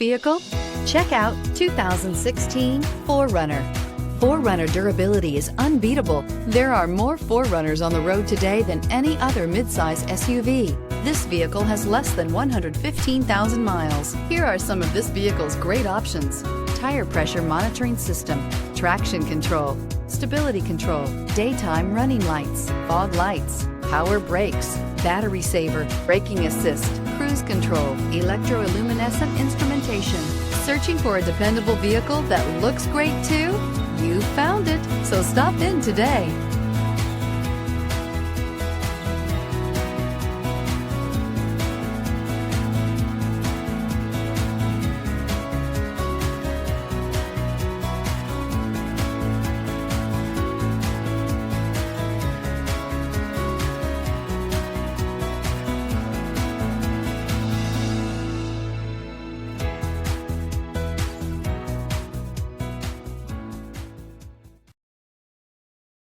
vehicle? Check out 2016 4Runner. 4Runner durability is unbeatable. There are more 4Runners on the road today than any other midsize SUV. This vehicle has less than 115,000 miles. Here are some of this vehicle's great options: tire pressure monitoring system, traction control, stability control, daytime running lights, fog lights, power brakes, battery saver, braking assist, cruise control, electroluminescent instrumentation. Searching for a dependable vehicle that looks great too? You found it, so stop in today.